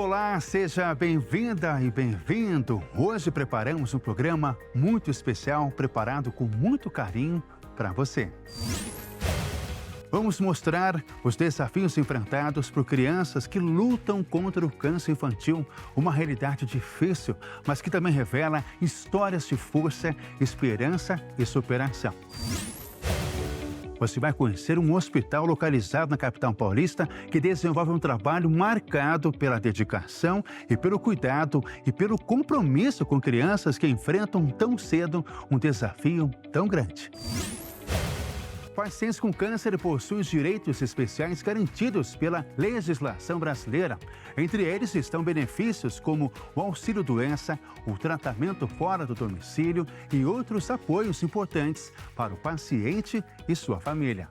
Olá, seja bem-vinda e bem-vindo. Hoje preparamos um programa muito especial, preparado com muito carinho para você. Vamos mostrar os desafios enfrentados por crianças que lutam contra o câncer infantil, uma realidade difícil, mas que também revela histórias de força, esperança e superação. Você vai conhecer um hospital localizado na capital paulista que desenvolve um trabalho marcado pela dedicação e pelo cuidado e pelo compromisso com crianças que enfrentam tão cedo um desafio tão grande. Pacientes com câncer possuem direitos especiais garantidos pela legislação brasileira. Entre eles estão benefícios como o auxílio-doença, o tratamento fora do domicílio e outros apoios importantes para o paciente e sua família.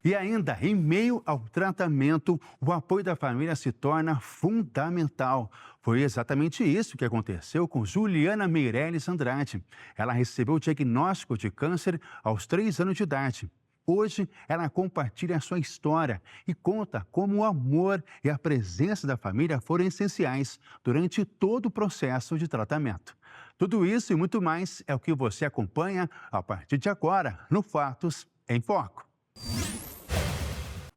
E ainda, em meio ao tratamento, o apoio da família se torna fundamental. Foi exatamente isso que aconteceu com Juliana Meirelles Andrade. Ela recebeu o diagnóstico de câncer aos 3 anos de idade. Hoje, ela compartilha a sua história e conta como o amor e a presença da família foram essenciais durante todo o processo de tratamento. Tudo isso e muito mais é o que você acompanha a partir de agora no Fatos em Foco.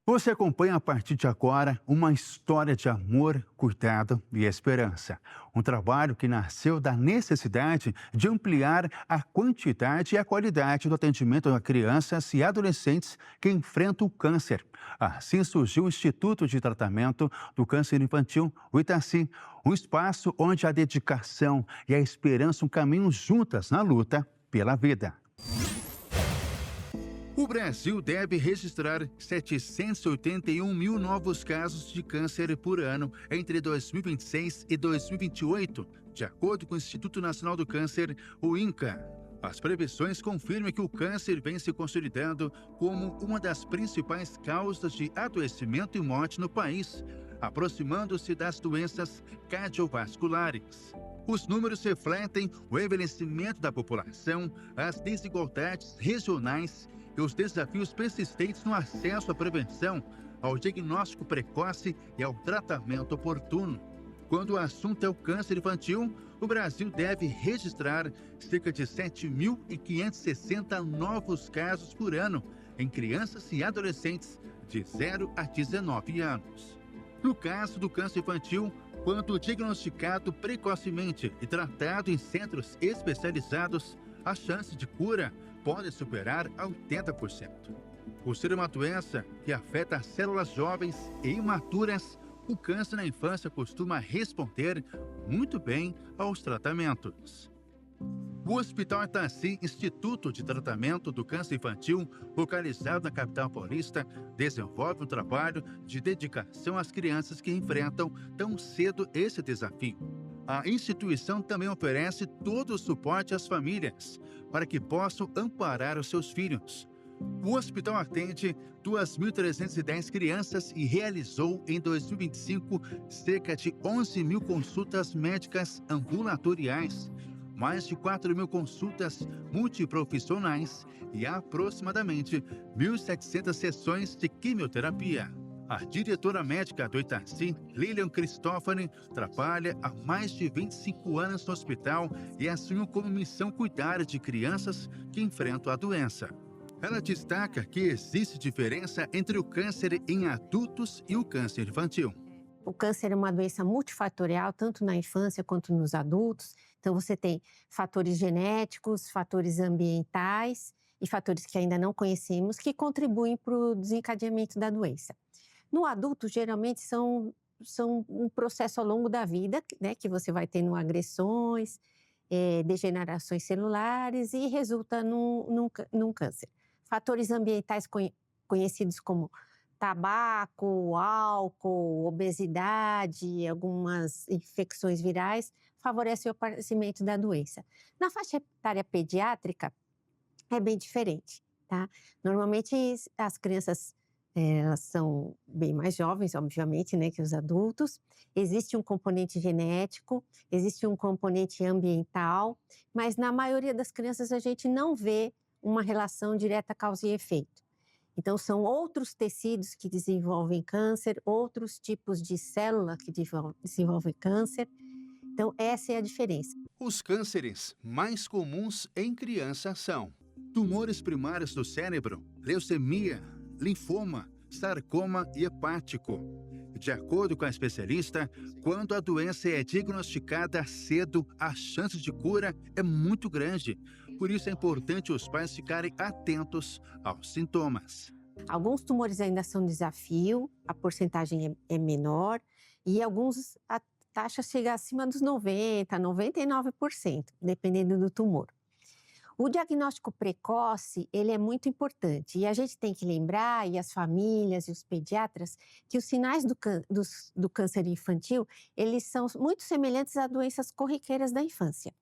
Você acompanha a partir de agora uma história de amor, cuidado e esperança. Um trabalho que nasceu da necessidade de ampliar a quantidade e a qualidade do atendimento a crianças e adolescentes que enfrentam o câncer. Assim surgiu o Instituto de Tratamento do Câncer Infantil, o Itaci, um espaço onde a dedicação e a esperança caminham juntas na luta pela vida. O Brasil deve registrar 781 mil novos casos de câncer por ano entre 2026 e 2028, de acordo com o Instituto Nacional do Câncer, o INCA. As previsões confirmam que o câncer vem se consolidando como uma das principais causas de adoecimento e morte no país, aproximando-se das doenças cardiovasculares. Os números refletem o envelhecimento da população, as desigualdades regionais e os desafios persistentes no acesso à prevenção, ao diagnóstico precoce e ao tratamento oportuno. Quando o assunto é o câncer infantil, o Brasil deve registrar cerca de 7.560 novos casos por ano em crianças e adolescentes de 0 a 19 anos. No caso do câncer infantil, quando diagnosticado precocemente e tratado em centros especializados, a chance de cura pode superar 80%. Por ser uma doença que afeta as células jovens e imaturas, o câncer na infância costuma responder muito bem aos tratamentos. O Hospital Itaci, Instituto de Tratamento do Câncer Infantil, localizado na capital paulista, desenvolve um trabalho de dedicação às crianças que enfrentam tão cedo esse desafio. A instituição também oferece todo o suporte às famílias para que possam amparar os seus filhos. O hospital atende 2.310 crianças e realizou em 2025 cerca de 11 mil consultas médicas ambulatoriais, mais de 4 mil consultas multiprofissionais e aproximadamente 1.700 sessões de quimioterapia. A diretora médica do Itaci, Lilian Cristófani, trabalha há mais de 25 anos no hospital e assumiu como missão cuidar de crianças que enfrentam a doença. Ela destaca que existe diferença entre o câncer em adultos e o câncer infantil. O câncer é uma doença multifatorial, tanto na infância quanto nos adultos. Então, você tem fatores genéticos, fatores ambientais e fatores que ainda não conhecemos que contribuem para o desencadeamento da doença. No adulto, geralmente, são um processo ao longo da vida, né, que você vai tendo agressões, degenerações celulares e resulta num câncer. Fatores ambientais conhecidos como tabaco, álcool, obesidade, algumas infecções virais, favorecem o aparecimento da doença. Na faixa etária pediátrica, é bem diferente, tá? Normalmente, as crianças elas são bem mais jovens, obviamente, né, que os adultos. Existe um componente genético, existe um componente ambiental, mas na maioria das crianças a gente não vê uma relação direta causa e efeito. Então, são outros tecidos que desenvolvem câncer, outros tipos de célula que desenvolvem câncer. Então, essa é a diferença. Os cânceres mais comuns em crianças são tumores primários do cérebro, leucemia, linfoma, sarcoma e hepático. De acordo com a especialista, quando a doença é diagnosticada cedo, a chance de cura é muito grande. Por isso é importante os pais ficarem atentos aos sintomas. Alguns tumores ainda são desafio, a porcentagem é menor, e alguns a taxa chega acima dos 90%, 99%, dependendo do tumor. O diagnóstico precoce, ele é muito importante, e a gente tem que lembrar, e as famílias e os pediatras, que os sinais do câncer infantil, eles são muito semelhantes a doenças corriqueiras da infância.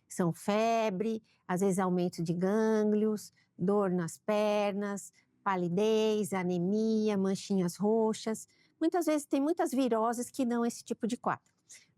São febre, às vezes aumento de gânglios, dor nas pernas, palidez, anemia, manchinhas roxas. Muitas vezes tem muitas viroses que dão esse tipo de quadro.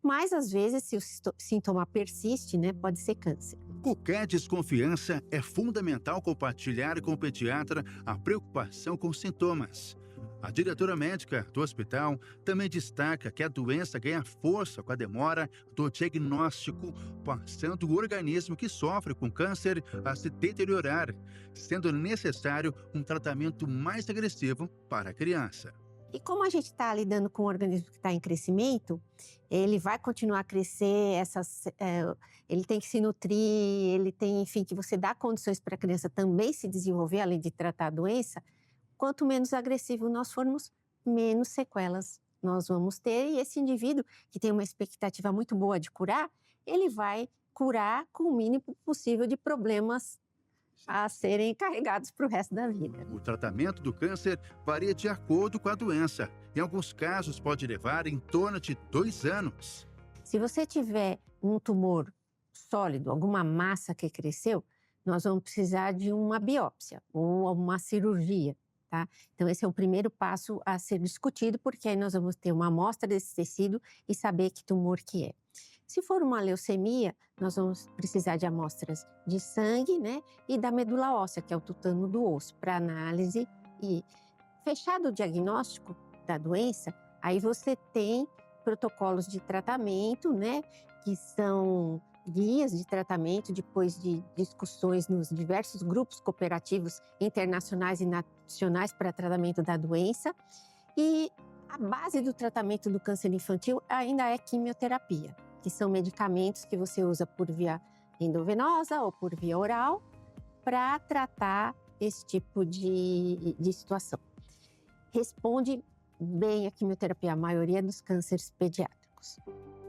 Mas, às vezes, se o sintoma persiste, né, pode ser câncer. Qualquer desconfiança, é fundamental compartilhar com o pediatra a preocupação com os sintomas. A diretora médica do hospital também destaca que a doença ganha força com a demora do diagnóstico, passando o organismo que sofre com câncer a se deteriorar, sendo necessário um tratamento mais agressivo para a criança. E como a gente está lidando com um organismo que está em crescimento, ele vai continuar a crescer, ele tem que se nutrir, ele tem, enfim, que você dá condições para a criança também se desenvolver, além de tratar a doença. Quanto menos agressivo nós formos, menos sequelas nós vamos ter. E esse indivíduo, que tem uma expectativa muito boa de curar, ele vai curar com o mínimo possível de problemas a serem carregados para o resto da vida. O tratamento do câncer varia de acordo com a doença. Em alguns casos, pode levar em torno de 2 anos. Se você tiver um tumor sólido, alguma massa que cresceu, nós vamos precisar de uma biópsia ou uma cirurgia. Tá? Então, esse é o primeiro passo a ser discutido, porque aí nós vamos ter uma amostra desse tecido e saber que tumor que é. Se for uma leucemia, nós vamos precisar de amostras de sangue, né, e da medula óssea, que é o tutano do osso, para análise. E fechado o diagnóstico da doença, aí você tem protocolos de tratamento, né, que são guias de tratamento depois de discussões nos diversos grupos cooperativos internacionais e nacionais para tratamento da doença. E a base do tratamento do câncer infantil ainda é quimioterapia, que são medicamentos que você usa por via endovenosa ou por via oral para tratar esse tipo de situação. Responde bem a quimioterapia, a maioria dos cânceres pediátricos.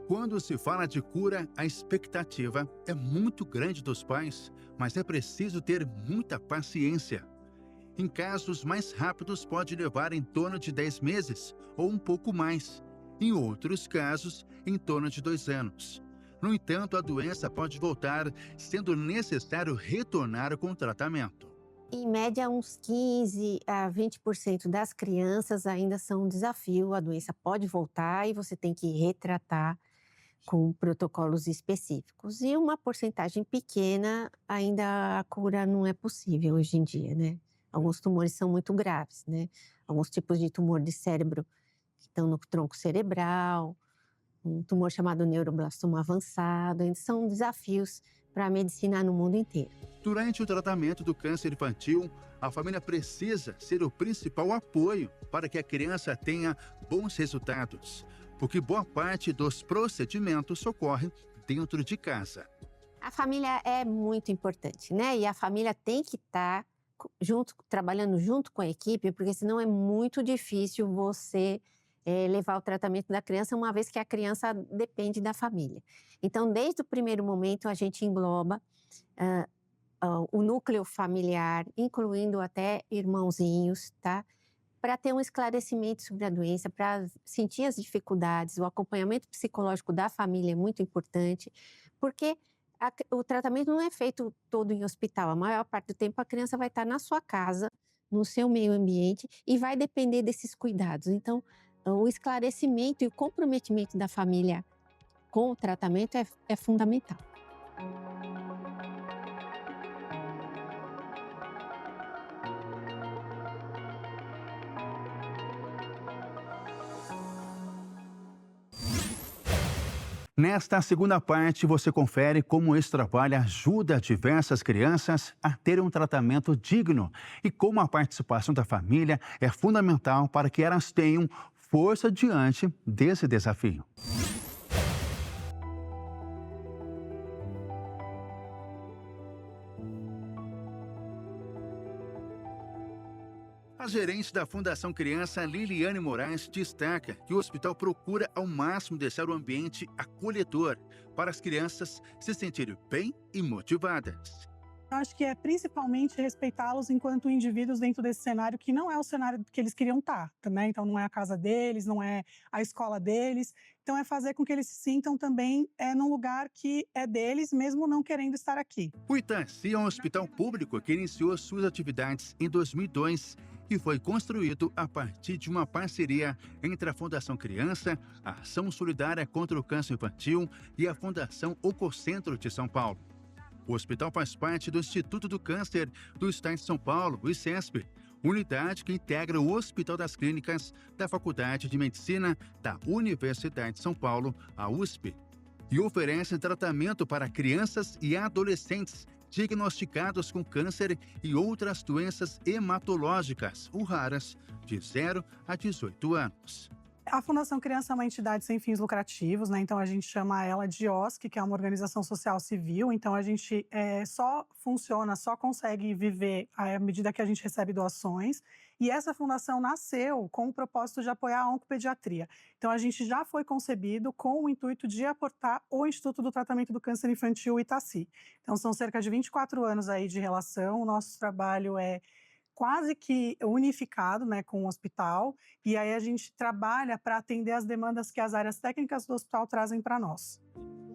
Quando se fala de cura, a expectativa é muito grande dos pais, mas é preciso ter muita paciência. Em casos mais rápidos, pode levar em torno de 10 meses ou um pouco mais. Em outros casos, em torno de 2 anos. No entanto, a doença pode voltar, sendo necessário retornar com o tratamento. Em média, uns 15% a 20% das crianças ainda são um desafio. A doença pode voltar e você tem que retratar com protocolos específicos. E uma porcentagem pequena, ainda a cura não é possível hoje em dia, né? Alguns tumores são muito graves, né? Alguns tipos de tumor de cérebro que estão no tronco cerebral, um tumor chamado neuroblastoma avançado, ainda são desafios para a medicina no mundo inteiro. Durante o tratamento do câncer infantil, a família precisa ser o principal apoio para que a criança tenha bons resultados, porque boa parte dos procedimentos ocorre dentro de casa. A família é muito importante, né? E a família tem que estar trabalhando junto com a equipe, porque senão é muito difícil você levar o tratamento da criança, uma vez que a criança depende da família. Então, desde o primeiro momento, a gente engloba o núcleo familiar, incluindo até irmãozinhos, tá? Para ter um esclarecimento sobre a doença, para sentir as dificuldades. O acompanhamento psicológico da família é muito importante, porque o tratamento não é feito todo em hospital. A maior parte do tempo a criança vai estar na sua casa, no seu meio ambiente, e vai depender desses cuidados. Então, o esclarecimento e o comprometimento da família com o tratamento é fundamental. Nesta segunda parte, você confere como esse trabalho ajuda diversas crianças a terem um tratamento digno e como a participação da família é fundamental para que elas tenham força diante desse desafio. A gerente da Fundação Criança, Liliane Moraes, destaca que o hospital procura ao máximo deixar o ambiente acolhedor para as crianças se sentirem bem e motivadas. Eu acho que é principalmente respeitá-los enquanto indivíduos dentro desse cenário que não é o cenário que eles queriam estar, né? Então não é a casa deles, não é a escola deles. Então é fazer com que eles se sintam também num lugar que é deles, mesmo não querendo estar aqui. O Itaci é um hospital público que iniciou suas atividades em 2002 e foi construído a partir de uma parceria entre a Fundação Criança, a Ação Solidária contra o Câncer Infantil e a Fundação Ococentro de São Paulo. O hospital faz parte do Instituto do Câncer do Estado de São Paulo, o ICESP, unidade que integra o Hospital das Clínicas da Faculdade de Medicina da Universidade de São Paulo, a USP, e oferece tratamento para crianças e adolescentes diagnosticados com câncer e outras doenças hematológicas ou raras, de 0 a 18 anos. A Fundação Criança é uma entidade sem fins lucrativos, né? Então a gente chama ela de OSC, que é uma organização social civil. Então a gente só funciona, só consegue viver à medida que a gente recebe doações. E essa fundação nasceu com o propósito de apoiar a oncopediatria. Então a gente já foi concebido com o intuito de aportar o Instituto do Tratamento do Câncer Infantil, Itaci. Então são cerca de 24 anos aí de relação. O nosso trabalho é quase que unificado, né, com o hospital, e aí a gente trabalha para atender as demandas que as áreas técnicas do hospital trazem para nós.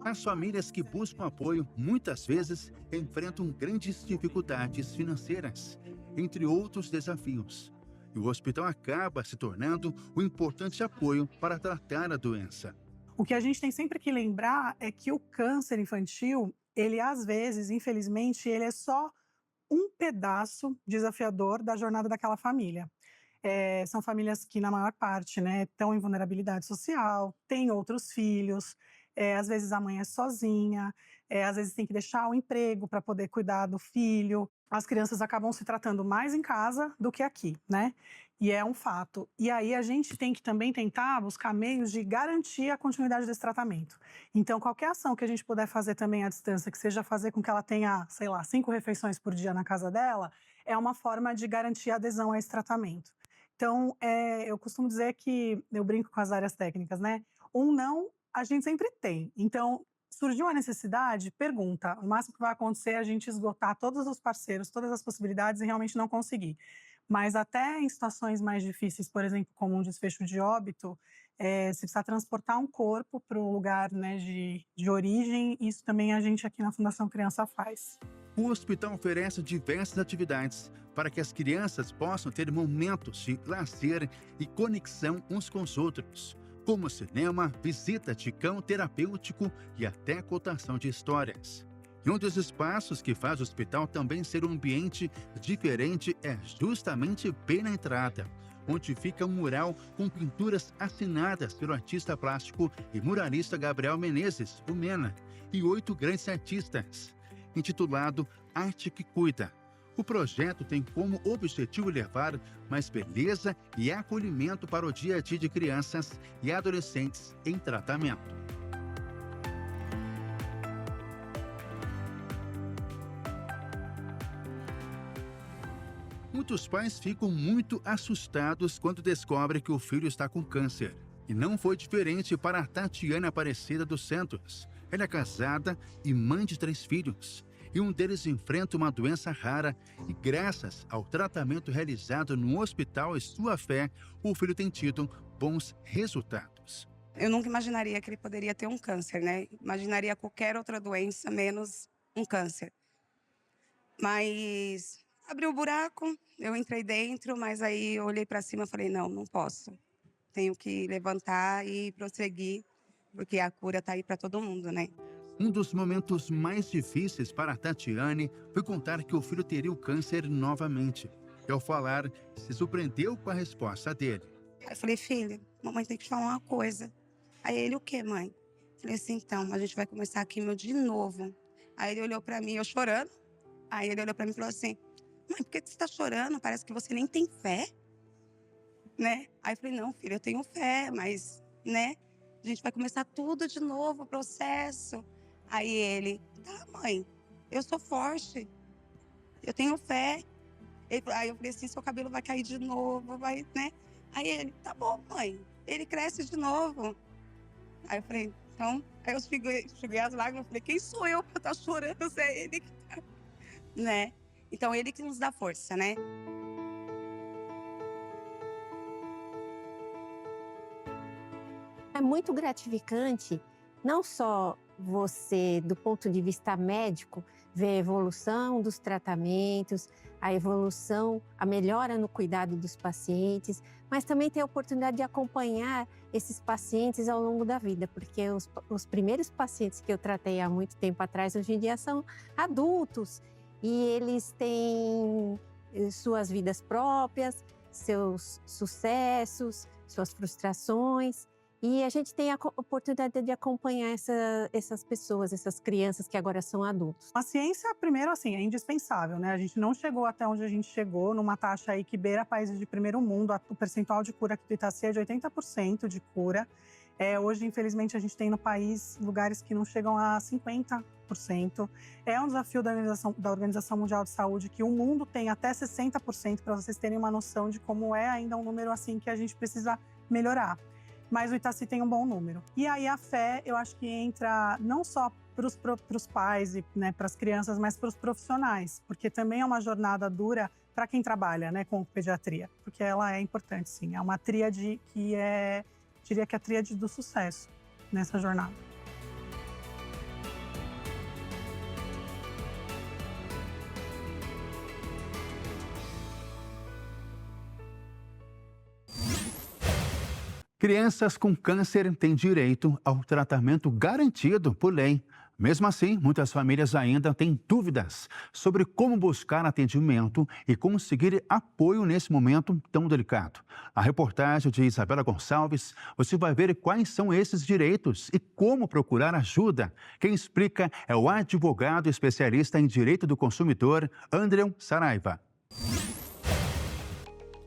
As famílias que buscam apoio, muitas vezes, enfrentam grandes dificuldades financeiras, entre outros desafios. E o hospital acaba se tornando um importante apoio para tratar a doença. O que a gente tem sempre que lembrar é que o câncer infantil, ele às vezes, infelizmente, ele é só um pedaço desafiador da jornada daquela família. São famílias que, na maior parte, né, estão em vulnerabilidade social, têm outros filhos, às vezes a mãe é sozinha, às vezes tem que deixar o emprego para poder cuidar do filho. As crianças acabam se tratando mais em casa do que aqui, né? E é um fato. E aí a gente tem que também tentar buscar meios de garantir a continuidade desse tratamento. Então, qualquer ação que a gente puder fazer também à distância, que seja fazer com que ela tenha, sei lá, 5 refeições por dia na casa dela, é uma forma de garantir a adesão a esse tratamento. Então, eu costumo dizer que, eu brinco com as áreas técnicas, né? Um não, a gente sempre tem. Então, surgiu a necessidade, pergunta. O máximo que vai acontecer é a gente esgotar todos os parceiros, todas as possibilidades e realmente não conseguir. Mas até em situações mais difíceis, por exemplo, como um desfecho de óbito, se precisar transportar um corpo para o lugar, né, de origem, isso também a gente aqui na Fundação Criança faz. O hospital oferece diversas atividades para que as crianças possam ter momentos de lazer e conexão uns com os outros, como cinema, visita de cão terapêutico e até contação de histórias. E um dos espaços que faz o hospital também ser um ambiente diferente é justamente bem na entrada, onde fica um mural com pinturas assinadas pelo artista plástico e muralista Gabriel Menezes, o Mena, e 8 grandes artistas, intitulado Arte que Cuida. O projeto tem como objetivo levar mais beleza e acolhimento para o dia a dia de crianças e adolescentes em tratamento. Muitos pais ficam muito assustados quando descobrem que o filho está com câncer. E não foi diferente para a Tatiana Aparecida dos Santos. Ela é casada e mãe de 3 filhos. E um deles enfrenta uma doença rara e, graças ao tratamento realizado no hospital e sua fé, o filho tem tido bons resultados. Eu nunca imaginaria que ele poderia ter um câncer, né? Imaginaria qualquer outra doença, menos um câncer. Mas abriu o buraco, eu entrei dentro, mas aí eu olhei para cima e falei, não, não posso. Tenho que levantar e prosseguir, porque a cura está aí para todo mundo, né? Um dos momentos mais difíceis para a Tatiane foi contar que o filho teria o câncer novamente. E ao falar, se surpreendeu com a resposta dele. Aí eu falei, filho, mamãe tem que te falar uma coisa. Aí ele, o quê, mãe? Falei assim, então, a gente vai começar a quimio de novo. Aí ele olhou pra mim, eu chorando. Aí ele olhou pra mim e falou assim, mãe, por que você tá chorando? Parece que você nem tem fé, né? Aí eu falei, não, filho, eu tenho fé, mas, né? A gente vai começar tudo de novo, o processo. Aí ele, tá, mãe, eu sou forte, eu tenho fé. Aí eu falei assim, seu cabelo vai cair de novo, vai, né? Aí ele, tá bom, mãe, ele cresce de novo. Aí eu falei, então, aí eu cheguei as lágrimas, falei, quem sou eu pra estar chorando se é ele que tá, né? Então, ele que nos dá força, né? É muito gratificante, não só você, do ponto de vista médico, ver a evolução dos tratamentos, a evolução, a melhora no cuidado dos pacientes, mas também ter a oportunidade de acompanhar esses pacientes ao longo da vida, porque os primeiros pacientes que eu tratei há muito tempo atrás, hoje em dia são adultos e eles têm suas vidas próprias, seus sucessos, suas frustrações. E a gente tem a oportunidade de acompanhar essas pessoas, essas crianças que agora são adultos. A ciência, primeiro, assim, é indispensável, né? A gente não chegou até onde a gente chegou, numa taxa aí que beira países de primeiro mundo. O percentual de cura aqui do Itaci é de 80% de cura. Hoje, infelizmente, a gente tem no país lugares que não chegam a 50%. É um desafio da Organização Mundial de Saúde que o mundo tem até 60%, para vocês terem uma noção de como é ainda um número assim que a gente precisa melhorar. Mas o Itaci tem um bom número. E aí a fé, eu acho que entra não só para os pais e, né, para as crianças, mas para os profissionais, porque também é uma jornada dura para quem trabalha, né, com pediatria, porque ela é importante, sim. É uma tríade que diria que é a tríade do sucesso nessa jornada. Crianças com câncer têm direito ao tratamento garantido por lei. Mesmo assim, muitas famílias ainda têm dúvidas sobre como buscar atendimento e conseguir apoio nesse momento tão delicado. A reportagem de Isabela Gonçalves, você vai ver quais são esses direitos e como procurar ajuda. Quem explica é o advogado especialista em direito do consumidor, Andreu Saraiva.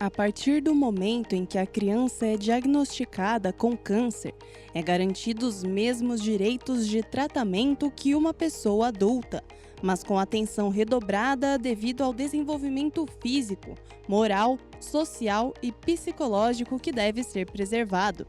A partir do momento em que a criança é diagnosticada com câncer, é garantido os mesmos direitos de tratamento que uma pessoa adulta, mas com atenção redobrada devido ao desenvolvimento físico, moral, social e psicológico que deve ser preservado.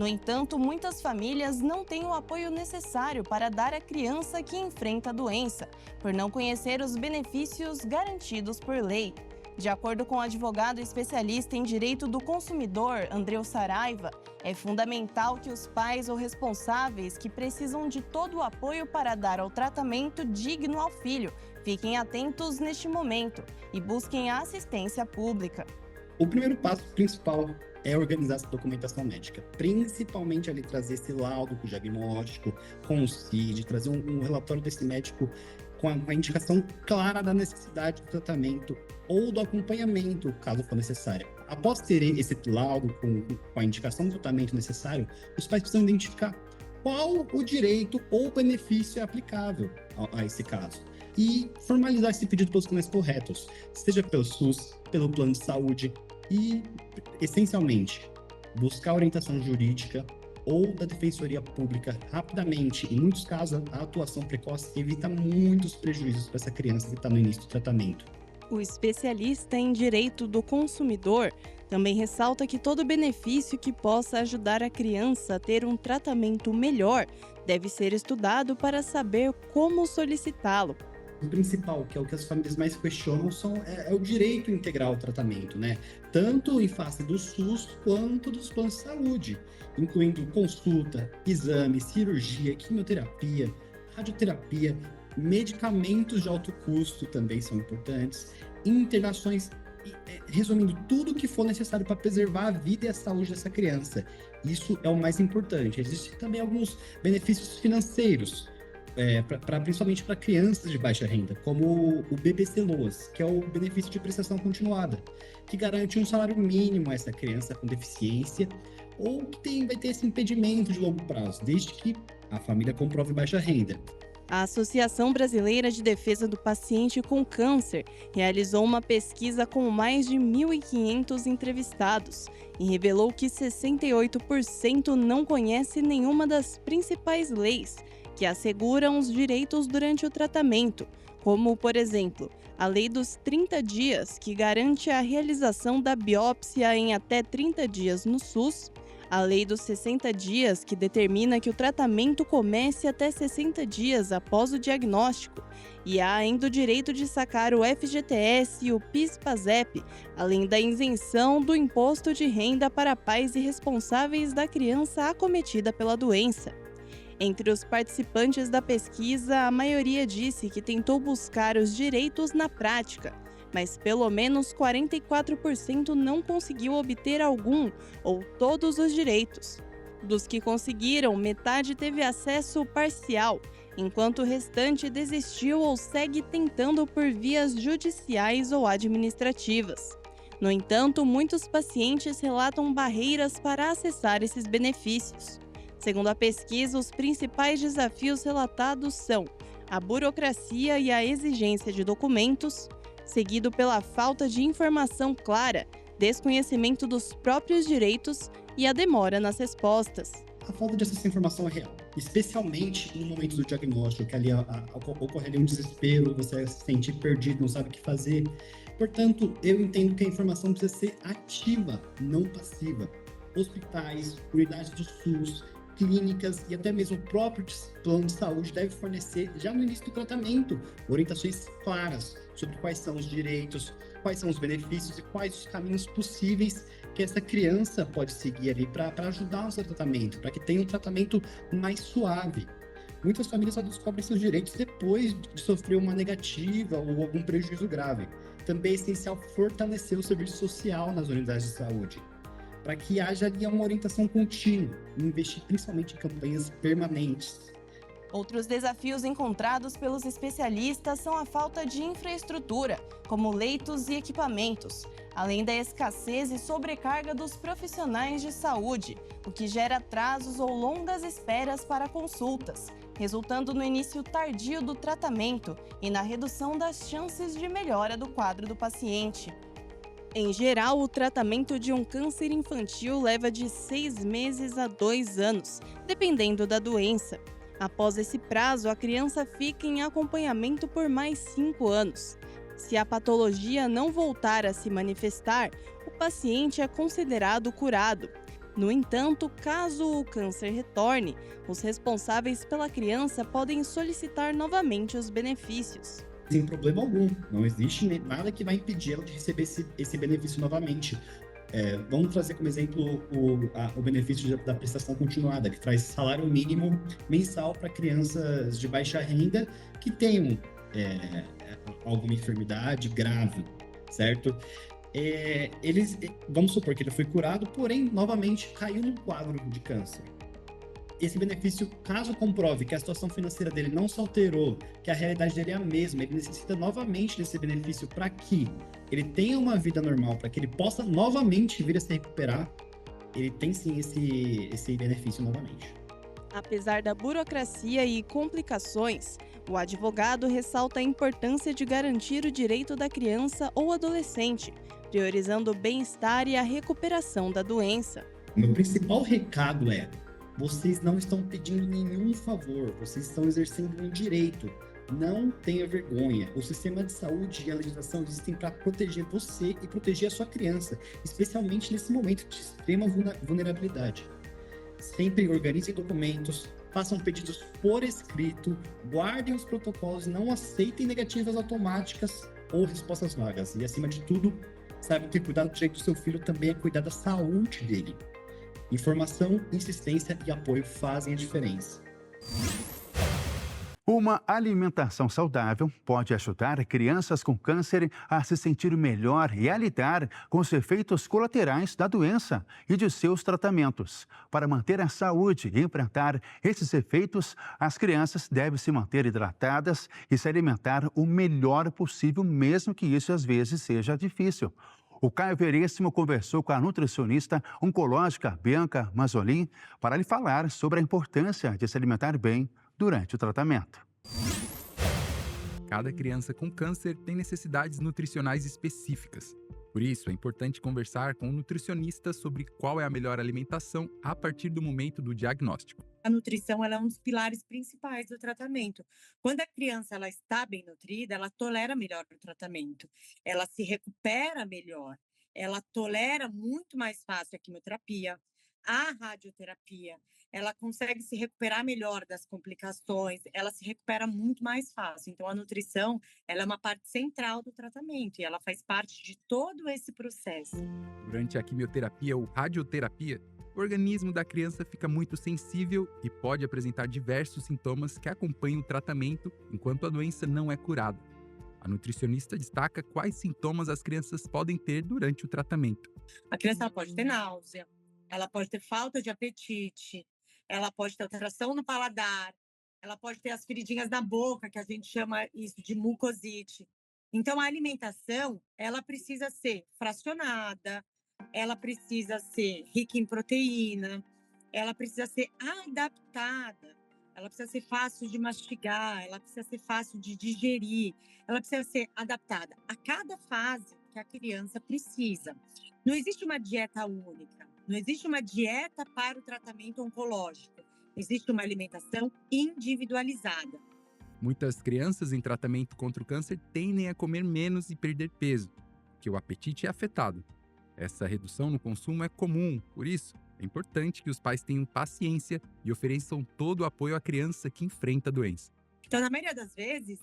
No entanto, muitas famílias não têm o apoio necessário para dar à criança que enfrenta a doença, por não conhecer os benefícios garantidos por lei. De acordo com o advogado especialista em direito do consumidor, Andreu Saraiva, é fundamental que os pais ou responsáveis que precisam de todo o apoio para dar ao tratamento digno ao filho fiquem atentos neste momento e busquem a assistência pública. O primeiro passo principal é organizar essa documentação médica, principalmente ali trazer esse laudo com o diagnóstico, com o CID, trazer um relatório desse médico com a indicação clara da necessidade do tratamento ou do acompanhamento, caso for necessário. Após ter esse laudo com a indicação do tratamento necessário, os pais precisam identificar qual o direito ou benefício é aplicável a esse caso e formalizar esse pedido pelos canais corretos, seja pelo SUS, pelo plano de saúde e, essencialmente, buscar orientação jurídica ou da Defensoria Pública rapidamente. Em muitos casos, a atuação precoce evita muitos prejuízos para essa criança que está no início do tratamento. O especialista em direito do consumidor também ressalta que todo benefício que possa ajudar a criança a ter um tratamento melhor deve ser estudado para saber como solicitá-lo. O principal, que é o que as famílias mais questionam, é o direito integral ao tratamento, né? Tanto em face do SUS quanto dos planos de saúde, incluindo consulta, exame, cirurgia, quimioterapia, radioterapia, medicamentos de alto custo também são importantes, internações, resumindo, tudo o que for necessário para preservar a vida e a saúde dessa criança. Isso é o mais importante. Existem também alguns benefícios financeiros, principalmente para crianças de baixa renda, como o BPC-LOAS, que é o benefício de prestação continuada, que garante um salário mínimo a essa criança com deficiência ou que vai ter esse impedimento de longo prazo, desde que a família comprove baixa renda. A Associação Brasileira de Defesa do Paciente com Câncer realizou uma pesquisa com mais de 1.500 entrevistados e revelou que 68% não conhece nenhuma das principais leis que asseguram os direitos durante o tratamento, como, por exemplo, a Lei dos 30 dias, que garante a realização da biópsia em até 30 dias no SUS, a Lei dos 60 dias, que determina que o tratamento comece até 60 dias após o diagnóstico, e há ainda o direito de sacar o FGTS e o PIS/PASEP, além da isenção do imposto de renda para pais e responsáveis da criança acometida pela doença. Entre os participantes da pesquisa, a maioria disse que tentou buscar os direitos na prática, mas pelo menos 44% não conseguiu obter algum ou todos os direitos. Dos que conseguiram, metade teve acesso parcial, enquanto o restante desistiu ou segue tentando por vias judiciais ou administrativas. No entanto, muitos pacientes relatam barreiras para acessar esses benefícios. Segundo a pesquisa, os principais desafios relatados são a burocracia e a exigência de documentos, seguido pela falta de informação clara, desconhecimento dos próprios direitos e a demora nas respostas. A falta de acesso à informação é real, especialmente no momento do diagnóstico, que ali ocorre ali um desespero, você se sente perdido, não sabe o que fazer. Portanto, eu entendo que a informação precisa ser ativa, não passiva. Hospitais, unidades do SUS, clínicas e até mesmo o próprio plano de saúde deve fornecer, já no início do tratamento, orientações claras sobre quais são os direitos, quais são os benefícios e quais os caminhos possíveis que essa criança pode seguir ali para ajudar no seu tratamento, para que tenha um tratamento mais suave. Muitas famílias só descobrem seus direitos depois de sofrer uma negativa ou algum prejuízo grave. Também é essencial fortalecer o serviço social nas unidades de saúde, para que haja ali uma orientação contínua e investir principalmente em campanhas permanentes. Outros desafios encontrados pelos especialistas são a falta de infraestrutura, como leitos e equipamentos, além da escassez e sobrecarga dos profissionais de saúde, o que gera atrasos ou longas esperas para consultas, resultando no início tardio do tratamento e na redução das chances de melhora do quadro do paciente. Em geral, o tratamento de um câncer infantil leva de 6 meses a 2 anos, dependendo da doença. Após esse prazo, a criança fica em acompanhamento por mais 5 anos. Se a patologia não voltar a se manifestar, o paciente é considerado curado. No entanto, caso o câncer retorne, os responsáveis pela criança podem solicitar novamente os benefícios. Sem problema algum, não existe nada que vai impedir ela de receber esse benefício novamente. Vamos trazer como exemplo o benefício da prestação continuada, que traz salário mínimo mensal para crianças de baixa renda que tenham alguma enfermidade grave, certo? Vamos supor que ele foi curado, porém, novamente caiu no quadro de câncer. Esse benefício, caso comprove que a situação financeira dele não se alterou, que a realidade dele é a mesma, ele necessita novamente desse benefício para que ele tenha uma vida normal, para que ele possa novamente vir a se recuperar, ele tem sim esse benefício novamente. Apesar da burocracia e complicações, o advogado ressalta a importância de garantir o direito da criança ou adolescente, priorizando o bem-estar e a recuperação da doença. O meu principal recado é: vocês não estão pedindo nenhum favor, vocês estão exercendo um direito. Não tenha vergonha. O sistema de saúde e a legislação existem para proteger você e proteger a sua criança, especialmente nesse momento de extrema vulnerabilidade. Sempre organizem documentos, façam pedidos por escrito, guardem os protocolos, não aceitem negativas automáticas ou respostas vagas. E, acima de tudo, saiba que cuidar do direito do seu filho também é cuidar da saúde dele. Informação, insistência e apoio fazem a diferença. Uma alimentação saudável pode ajudar crianças com câncer a se sentir melhor e a lidar com os efeitos colaterais da doença e de seus tratamentos. Para manter a saúde e enfrentar esses efeitos, as crianças devem se manter hidratadas e se alimentar o melhor possível, mesmo que isso às vezes seja difícil. O Caio Veríssimo conversou com a nutricionista oncológica Bianca Mazzolin para lhe falar sobre a importância de se alimentar bem durante o tratamento. Cada criança com câncer tem necessidades nutricionais específicas. Por isso, é importante conversar com um nutricionista sobre qual é a melhor alimentação a partir do momento do diagnóstico. A nutrição ela é um dos pilares principais do tratamento. Quando a criança ela está bem nutrida, ela tolera melhor o tratamento, ela se recupera melhor, ela tolera muito mais fácil a quimioterapia, a radioterapia, ela consegue se recuperar melhor das complicações, ela se recupera muito mais fácil. Então, a nutrição ela é uma parte central do tratamento e ela faz parte de todo esse processo. Durante a quimioterapia ou radioterapia, o organismo da criança fica muito sensível e pode apresentar diversos sintomas que acompanham o tratamento enquanto a doença não é curada. A nutricionista destaca quais sintomas as crianças podem ter durante o tratamento. A criança ela pode ter náusea, ela pode ter falta de apetite, ela pode ter alteração no paladar, ela pode ter as feridinhas na boca, que a gente chama isso de mucosite. Então, a alimentação, ela precisa ser fracionada, ela precisa ser rica em proteína, ela precisa ser adaptada, ela precisa ser fácil de mastigar, ela precisa ser fácil de digerir, ela precisa ser adaptada a cada fase que a criança precisa. Não existe uma dieta única, não existe uma dieta para o tratamento oncológico, existe uma alimentação individualizada. Muitas crianças em tratamento contra o câncer tendem a comer menos e perder peso, porque o apetite é afetado. Essa redução no consumo é comum, por isso é importante que os pais tenham paciência e ofereçam todo o apoio à criança que enfrenta a doença. Então, na maioria das vezes,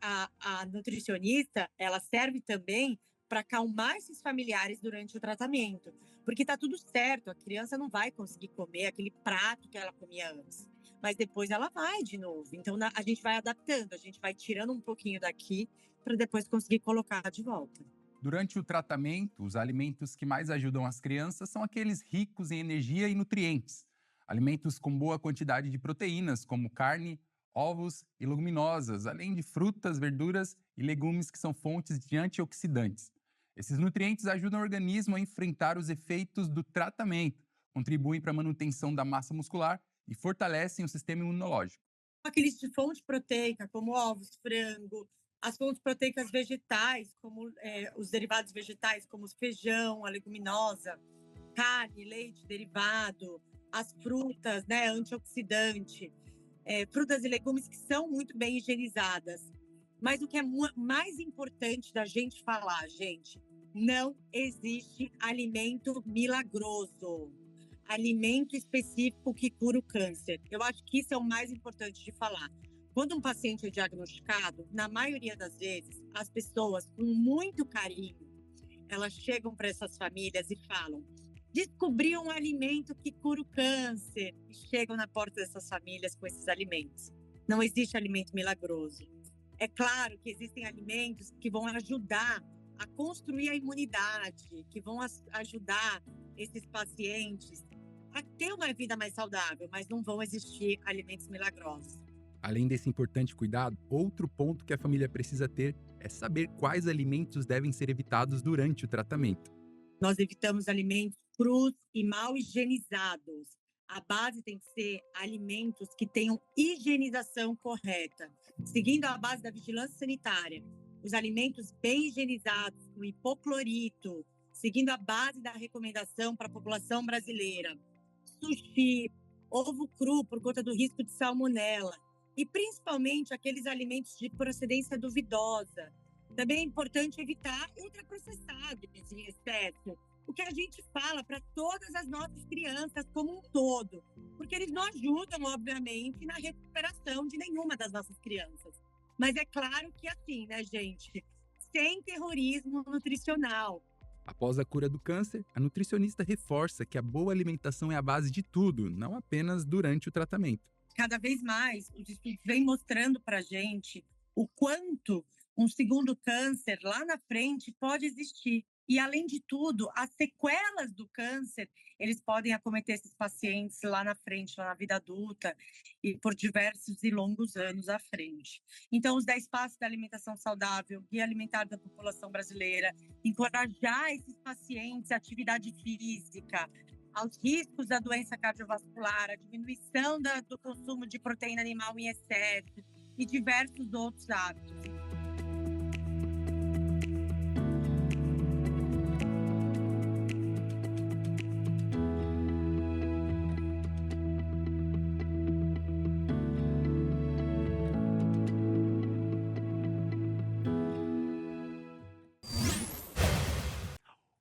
a nutricionista ela serve também para acalmar esses familiares durante o tratamento, porque está tudo certo, a criança não vai conseguir comer aquele prato que ela comia antes, mas depois ela vai de novo. Então, a gente vai adaptando, a gente vai tirando um pouquinho daqui para depois conseguir colocar de volta. Durante o tratamento, os alimentos que mais ajudam as crianças são aqueles ricos em energia e nutrientes. Alimentos com boa quantidade de proteínas, como carne, ovos e leguminosas, além de frutas, verduras e legumes que são fontes de antioxidantes. Esses nutrientes ajudam o organismo a enfrentar os efeitos do tratamento, contribuem para a manutenção da massa muscular e fortalecem o sistema imunológico. Aqueles de fonte proteica, como ovos, frango, as fontes proteicas vegetais, como os derivados vegetais, como o feijão, a leguminosa, carne, leite, derivado, as frutas, né, antioxidante, frutas e legumes que são muito bem higienizadas. Mas o que é mais importante da gente falar, gente, não existe alimento milagroso, alimento específico que cura o câncer. Eu acho que isso é o mais importante de falar. Quando um paciente é diagnosticado, na maioria das vezes, as pessoas, com muito carinho, elas chegam para essas famílias e falam: descobri um alimento que cura o câncer, e chegam na porta dessas famílias com esses alimentos. Não existe alimento milagroso. É claro que existem alimentos que vão ajudar a construir a imunidade, que vão ajudar esses pacientes a ter uma vida mais saudável, mas não vão existir alimentos milagrosos. Além desse importante cuidado, outro ponto que a família precisa ter é saber quais alimentos devem ser evitados durante o tratamento. Nós evitamos alimentos crus e mal higienizados. A base tem que ser alimentos que tenham higienização correta, seguindo a base da vigilância sanitária. Os alimentos bem higienizados, com hipoclorito, seguindo a base da recomendação para a população brasileira. Sushi, ovo cru por conta do risco de salmonela. E principalmente aqueles alimentos de procedência duvidosa. Também é importante evitar ultraprocessados em excesso. O que a gente fala para todas as nossas crianças como um todo. Porque eles não ajudam, obviamente, na recuperação de nenhuma das nossas crianças. Mas é claro que assim, né, gente? Sem terrorismo nutricional. Após a cura do câncer, a nutricionista reforça que a boa alimentação é a base de tudo, não apenas durante o tratamento. cada vez mais, os estudos vêm mostrando para a gente o quanto um segundo câncer lá na frente pode existir. E, além de tudo, as sequelas do câncer, eles podem acometer esses pacientes lá na frente, lá na vida adulta, e por diversos e longos anos à frente. Então, os 10 passos da alimentação saudável, guia alimentar da população brasileira, encorajar esses pacientes à atividade física, aos riscos da doença cardiovascular, a diminuição do consumo de proteína animal em excesso e diversos outros hábitos.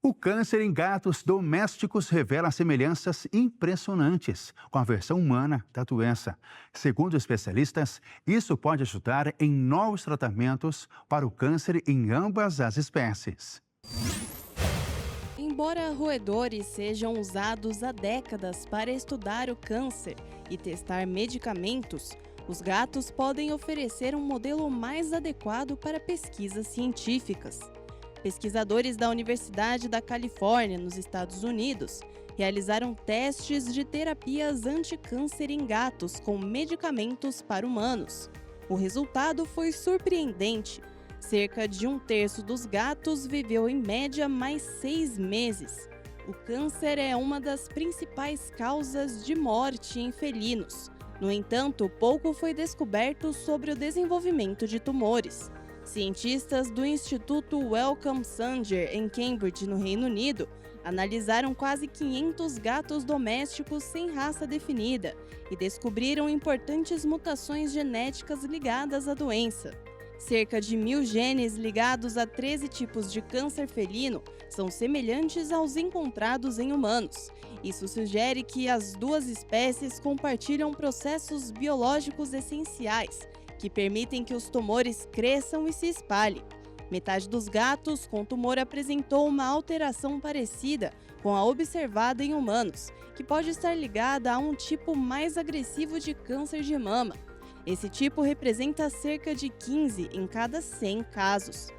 O câncer em gatos domésticos revela semelhanças impressionantes com a versão humana da doença. Segundo especialistas, isso pode ajudar em novos tratamentos para o câncer em ambas as espécies. Embora roedores sejam usados há décadas para estudar o câncer e testar medicamentos, os gatos podem oferecer um modelo mais adequado para pesquisas científicas. Pesquisadores da Universidade da Califórnia, nos Estados Unidos, realizaram testes de terapias anti-câncer em gatos com medicamentos para humanos. O resultado foi surpreendente. Cerca de 1/3 dos gatos viveu em média mais 6 meses. O câncer é uma das principais causas de morte em felinos. No entanto, pouco foi descoberto sobre o desenvolvimento de tumores. Cientistas do Instituto Wellcome Sanger, em Cambridge, no Reino Unido, analisaram quase 500 gatos domésticos sem raça definida e descobriram importantes mutações genéticas ligadas à doença. Cerca de 1.000 genes ligados a 13 tipos de câncer felino são semelhantes aos encontrados em humanos. Isso sugere que as duas espécies compartilham processos biológicos essenciais, que permitem que os tumores cresçam e se espalhem. Metade dos gatos com tumor apresentou uma alteração parecida com a observada em humanos, que pode estar ligada a um tipo mais agressivo de câncer de mama. Esse tipo representa cerca de 15 em cada 100 casos.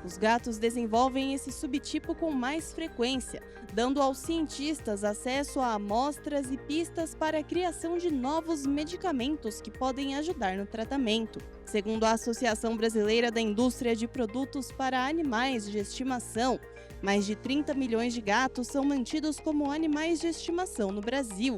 Os gatos desenvolvem esse subtipo com mais frequência, dando aos cientistas acesso a amostras e pistas para a criação de novos medicamentos que podem ajudar no tratamento. Segundo a Associação Brasileira da Indústria de Produtos para Animais de Estimação, mais de 30 milhões de gatos são mantidos como animais de estimação no Brasil.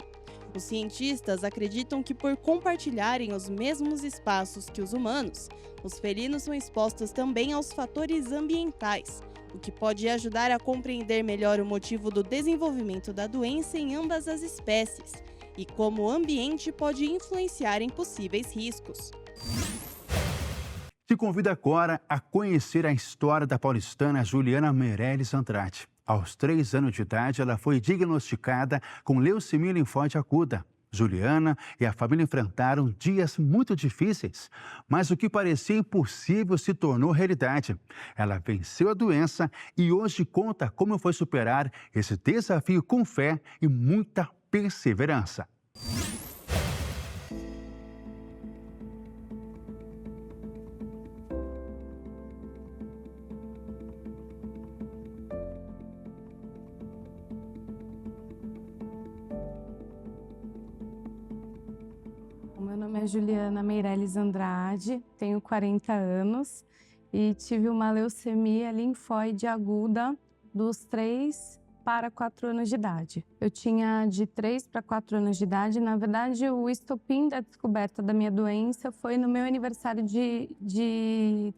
Os cientistas acreditam que, por compartilharem os mesmos espaços que os humanos, os felinos são expostos também aos fatores ambientais, o que pode ajudar a compreender melhor o motivo do desenvolvimento da doença em ambas as espécies e como o ambiente pode influenciar em possíveis riscos. Te convido agora a conhecer a história da paulistana Juliana Meirelles Andrade. Aos 3 anos de idade, ela foi diagnosticada com leucemia linfóide aguda. Juliana e a família enfrentaram dias muito difíceis, mas o que parecia impossível se tornou realidade. Ela venceu a doença e hoje conta como foi superar esse desafio com fé e muita perseverança. Meu nome é Juliana Meirelles Andrade, tenho 40 anos e tive uma leucemia linfóide aguda dos 3 para 4 anos de idade. Eu tinha de 3 para 4 anos de idade. Na verdade, o estopim da descoberta da minha doença foi no meu aniversário de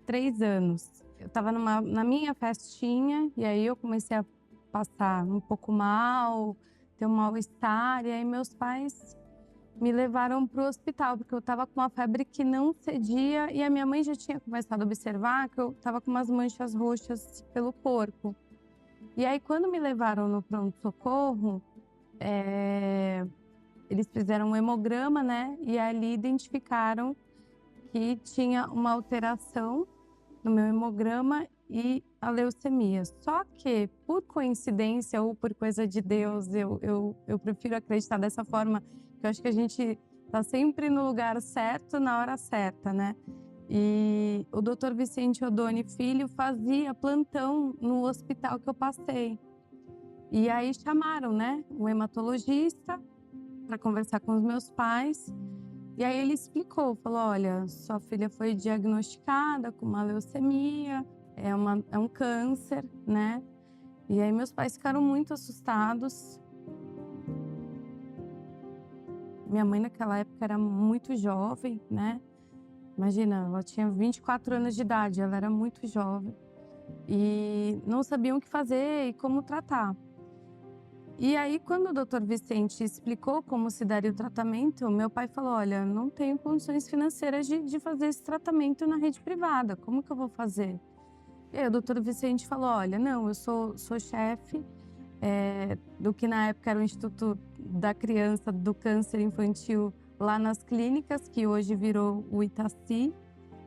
3 anos. Eu estava na minha festinha e aí eu comecei a passar um pouco mal, ter um mal-estar, e aí meus pais me levaram para o hospital, porque eu estava com uma febre que não cedia e a minha mãe já tinha começado a observar que eu estava com umas manchas roxas pelo corpo. E aí, quando me levaram no pronto-socorro, eles fizeram um hemograma, né? E ali identificaram que tinha uma alteração no meu hemograma e a leucemia. Só que, por coincidência ou por coisa de Deus, eu prefiro acreditar dessa forma, que eu acho que a gente tá sempre no lugar certo, na hora certa, né? E o Dr. Vicente Odoni Filho fazia plantão no hospital que eu passei. E aí chamaram, né, um hematologista para conversar com os meus pais. E aí ele explicou, falou, olha, sua filha foi diagnosticada com uma leucemia, é um câncer, né? E aí meus pais ficaram muito assustados. Minha mãe naquela época era muito jovem, né? Imagina, ela tinha 24 anos de idade, ela era muito jovem. E não sabiam o que fazer e como tratar. E aí, quando o Dr. Vicente explicou como se daria o tratamento, meu pai falou, olha, não tenho condições financeiras de fazer esse tratamento na rede privada, como que eu vou fazer? E aí o Dr. Vicente falou, olha, não, eu sou chefe do que na época era o Instituto da Criança do Câncer Infantil lá nas clínicas, que hoje virou o Itaci,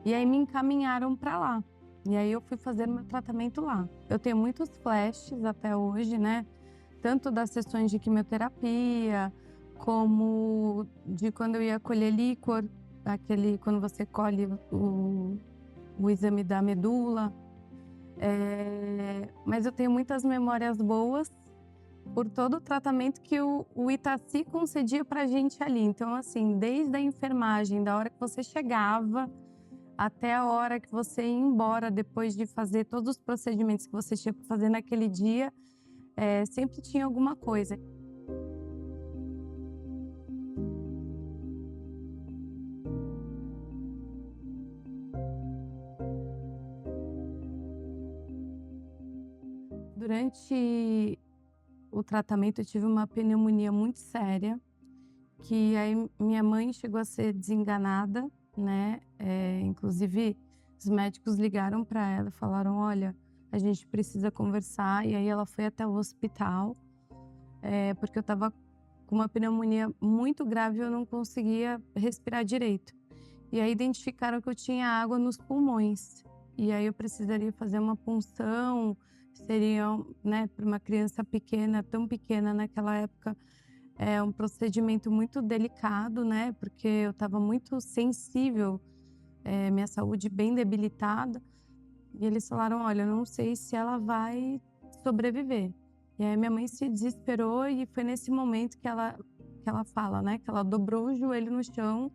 e aí me encaminharam para lá. E aí eu fui fazer meu tratamento lá. Eu tenho muitos flashes até hoje, né? Tanto das sessões de quimioterapia, como de quando eu ia colher líquor, quando você colhe o exame da medula. Mas eu tenho muitas memórias boas por todo o tratamento que o Itaci concedia pra gente ali. Então, assim, desde a enfermagem, da hora que você chegava, até a hora que você ia embora, depois de fazer todos os procedimentos que você tinha para fazer naquele dia, sempre tinha alguma coisa. Durante o tratamento eu tive uma pneumonia muito séria, que aí minha mãe chegou a ser desenganada, né? Inclusive os médicos ligaram para ela e falaram, olha, a gente precisa conversar. E aí ela foi até o hospital, porque eu estava com uma pneumonia muito grave e eu não conseguia respirar direito. E aí identificaram que eu tinha água nos pulmões. E aí eu precisaria fazer uma punção, seria, né, para uma criança pequena, tão pequena naquela época, um procedimento muito delicado, né, porque eu estava muito sensível, minha saúde bem debilitada. E eles falaram, olha, eu não sei se ela vai sobreviver. E aí minha mãe se desesperou e foi nesse momento que ela fala, né, que ela dobrou o joelho no chão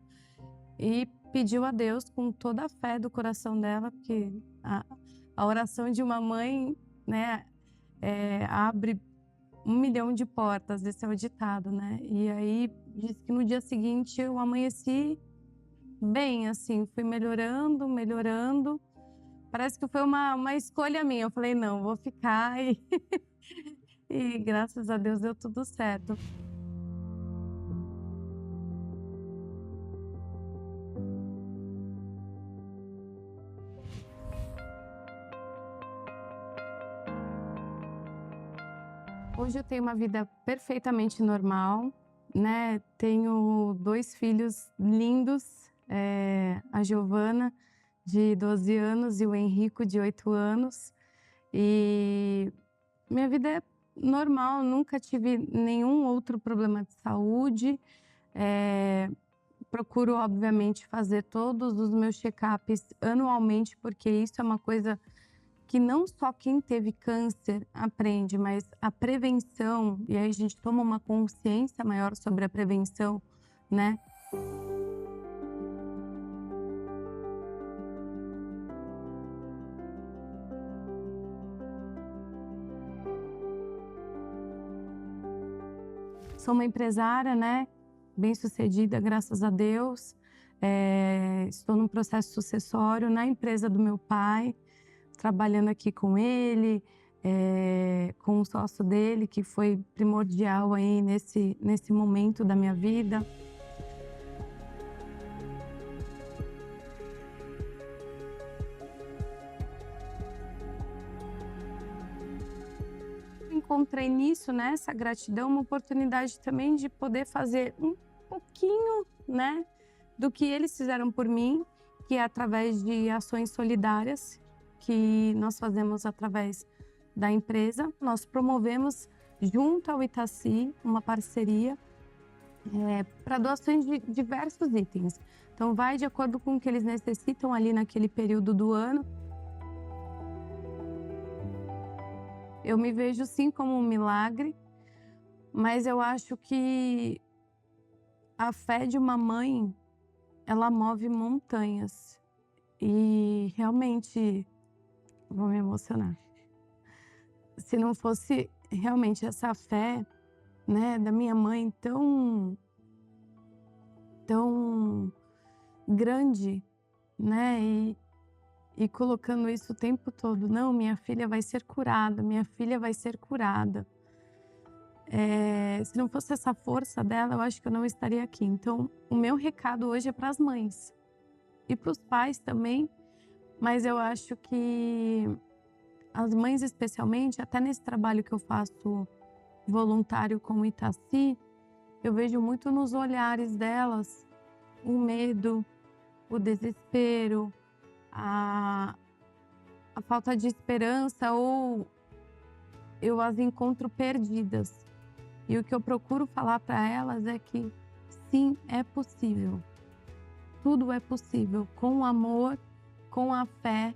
e pediu a Deus com toda a fé do coração dela, porque a oração de uma mãe, né, abre 1 milhão de portas, esse é o ditado, né? E aí disse que no dia seguinte eu amanheci bem, assim, fui melhorando, melhorando. Parece que foi uma escolha minha. Eu falei, não, vou ficar e graças a Deus deu tudo certo. Hoje eu tenho uma vida perfeitamente normal, né? Tenho 2 filhos lindos, a Giovana, de 12 anos, e o Henrico, de 8 anos. E minha vida é normal, nunca tive nenhum outro problema de saúde. Procuro, obviamente, fazer todos os meus check-ups anualmente, porque isso é uma coisa que não só quem teve câncer aprende, mas a prevenção, e aí a gente toma uma consciência maior sobre a prevenção, né? Sou uma empresária, né? Bem-sucedida, graças a Deus. Estou num processo sucessório na empresa do meu pai, trabalhando aqui com ele, com o sócio dele, que foi primordial aí nesse momento da minha vida. Encontrei nisso, nessa gratidão, uma oportunidade também de poder fazer um pouquinho, né, do que eles fizeram por mim, que é através de ações solidárias que nós fazemos através da empresa. Nós promovemos junto ao Itaci uma parceria para doações de diversos itens. Então, vai de acordo com o que eles necessitam ali naquele período do ano. Eu me vejo sim como um milagre, mas eu acho que a fé de uma mãe, ela move montanhas. E realmente, vou me emocionar. Se não fosse realmente essa fé, né, da minha mãe tão grande, né, e colocando isso o tempo todo, não, minha filha vai ser curada, minha filha vai ser curada. Se não fosse essa força dela, eu acho que eu não estaria aqui. Então, o meu recado hoje é para as mães e para os pais também, mas eu acho que as mães especialmente, até nesse trabalho que eu faço voluntário com o Itaci, eu vejo muito nos olhares delas o medo, o desespero, a falta de esperança, ou eu as encontro perdidas. E o que eu procuro falar para elas é que sim, é possível. Tudo é possível. Com o amor, com a fé,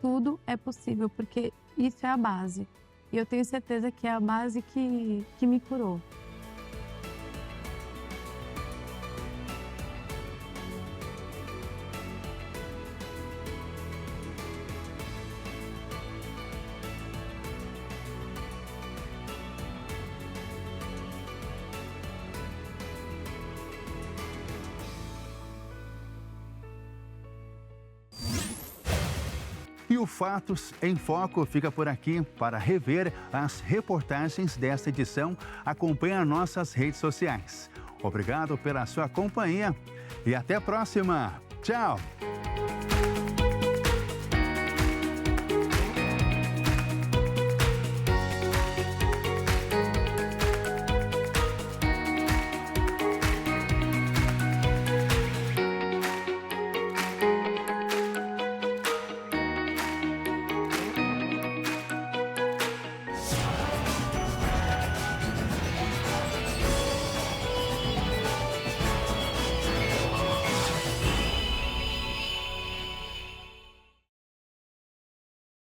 tudo é possível, porque isso é a base. E eu tenho certeza que é a base que me curou. E o Fatos em Foco fica por aqui. Para rever as reportagens desta edição, acompanhe nossas redes sociais. Obrigado pela sua companhia e até a próxima. Tchau!